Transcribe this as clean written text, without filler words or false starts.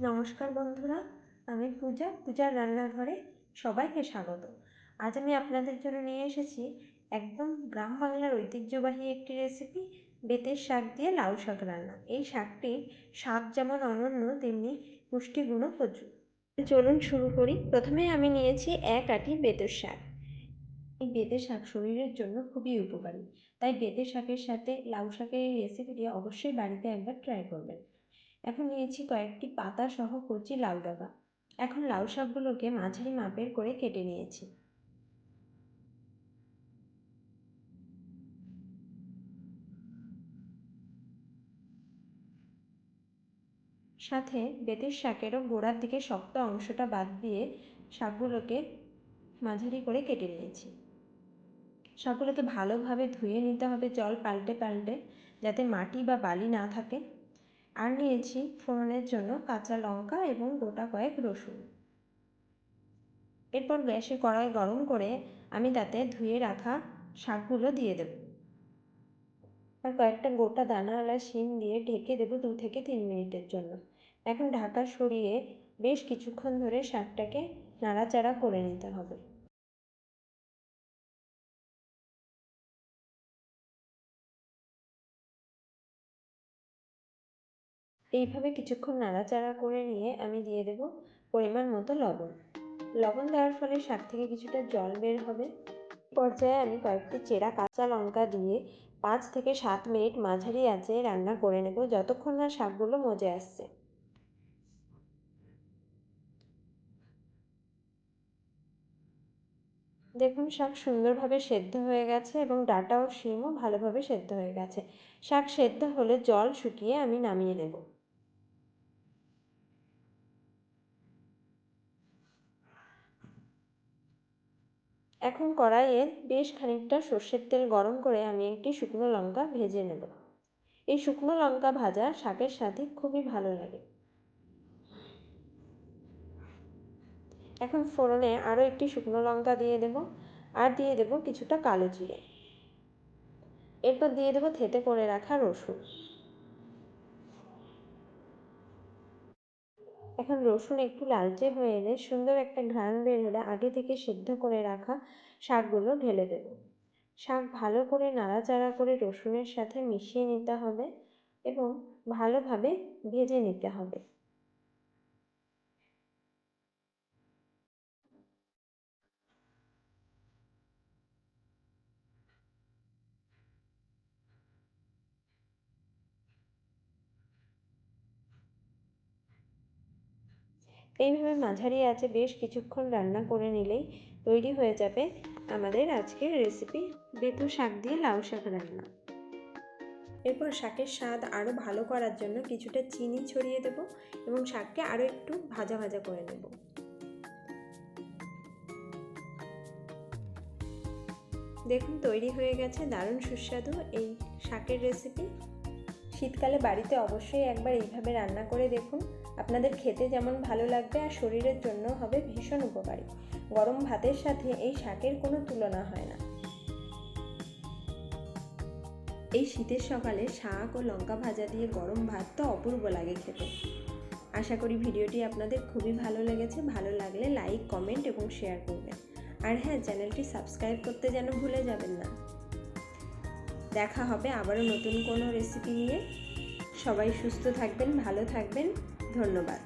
নমস্কার বন্ধুরা, আমি পূজার রান্নাঘরে সবাইকে স্বাগত। আজ আমি আপনাদের জন্য নিয়ে এসেছি একদম গ্রাম বাংলার ঐতিহ্যবাহী একটি রেসিপি, বেতের শাক দিয়ে লাউ শাক রান্না। এই শাকটির স্বাদ যেমন অনন্য, তেমনি পুষ্টিগুণও প্রচুর। চলুন শুরু করি। প্রথমে আমি নিয়েছি এক আঁটি বেতের শাক। এই বেতের শাক শরীরের জন্য খুবই উপকারী, তাই বেতের শাকের সাথে লাউ শাকের এই রেসিপিটি অবশ্যই বাড়িতে একবার ট্রাই করবেন। এখন নিয়েছি কয়েকটি পাতা সহ কচি লাউ ডাঁটা। এখন লাউ শাকগুলোকে মাঝারি মাপের করে কেটে নিয়েছি। সাথে বেতের শাকেরও গোড়ার দিকে শক্ত অংশটা বাদ দিয়ে শাকগুলোকে মাঝারি করে কেটে নিয়েছি। শাকগুলোকে ভালোভাবে ধুয়ে নিতে হবে জল পাল্টে পাল্টে, যাতে মাটি বা বালি না থাকে। আর নিয়েছি ফোড়নের জন্য কাঁচা লঙ্কা এবং গোটা কয়েক রসুন। এরপর গ্যাসে কড়াই গরম করে আমি তাতে ধুয়ে রাখা শাকগুলো দিয়ে দেব। আর কয়েকটা গোটা দানাওয়ালা শিম দিয়ে ঢেকে দেবো 2 থেকে 3 মিনিটের জন্য। এখন ঢাকা সরিয়ে বেশ কিছুক্ষণ ধরে শাকটাকে নাড়াচাড়া করে নিতে হবে। এইভাবে কিছুক্ষণ নাড়াচাড়া করে নিয়ে আমি দিয়ে দেব পরিমাণ মতো লবণ। লবণ দেওয়ার ফলে শাক থেকে কিছুটা জল বের হবে। পর্যায়ে আমি কয়েকটি চেরা কাঁচা লঙ্কা দিয়ে 5 থেকে 7 মিনিট মাঝারি আঁচে রান্না করে নেব, যতক্ষণ না শাকগুলো মজে আসছে। দেখুন, শাক সুন্দরভাবে সেদ্ধ হয়ে গেছে এবং ডাঁটা ও শিমও ভালোভাবে সেদ্ধ হয়ে গেছে। শাক সেদ্ধ হলে জল শুকিয়ে আমি নামিয়ে নেব। এখন কড়াইয়ে বেশ খানিকটা সর্ষের তেল গরম করে আমি একটি শুকনো লঙ্কা ভেজে নেব। এই শুকনো লঙ্কা ভাজা শাকের সাথে খুবই ভালো লাগে। এখন ফোড়নে আরও একটি শুকনো লঙ্কা দিয়ে দেব, আর দিয়ে দেব কিছুটা কালো জিরে। এরপর দিয়ে দেব থেঁতে করে রাখা রসুন। এখন রসুন একটু লালচে হয়ে এলে, সুন্দর একটা ঘ্রাণ বের হলে আগে থেকে সিদ্ধ করে রাখা শাকগুলো ঢেলে দেব। শাক ভালো করে নাড়াচাড়া করে রসুনের সাথে মিশিয়ে নিতে হবে এবং ভালোভাবে ভেজে নিতে হবে। এইভাবে মাঝারি আঁচে বেশ কিছুক্ষণ রান্না করে নিলেই তৈরি হয়ে যাবে আমাদের আজকের রেসিপি, বেথু শাক দিয়ে লাউ শাক রান্না। এরপর শাকের স্বাদ আরও ভালো করার জন্য কিছুটা চিনি ছড়িয়ে দেব এবং শাককে আরও একটু ভাজা ভাজা করে নেব। দেখুন, তৈরি হয়ে গেছে দারুণ সুস্বাদু এই শাকের রেসিপি। শীতকালে বাড়িতে অবশ্যই একবার এইভাবে রান্না করে দেখুন। আপনাদের খেতে যেমন ভালো লাগবে আর শরীরের জন্য হবে ভীষণ উপকারী। গরম ভাতের সাথে এই শাকের কোনো তুলনা হয় না। এই শীতের সকালে শাক ও লঙ্কা ভাজা দিয়ে গরম ভাত তো অপূর্ব লাগে খেতে। আশা করি ভিডিওটি আপনাদের খুবই ভালো লেগেছে। ভালো লাগলে লাইক, কমেন্ট এবং শেয়ার করবেন। আর হ্যাঁ, চ্যানেলটি সাবস্ক্রাইব করতে যেন ভুলে যাবেন না। দেখা হবে আবারও নতুন কোনো রেসিপি নিয়ে। সবাই সুস্থ থাকবেন, ভালো থাকবেন। ধন্যবাদ।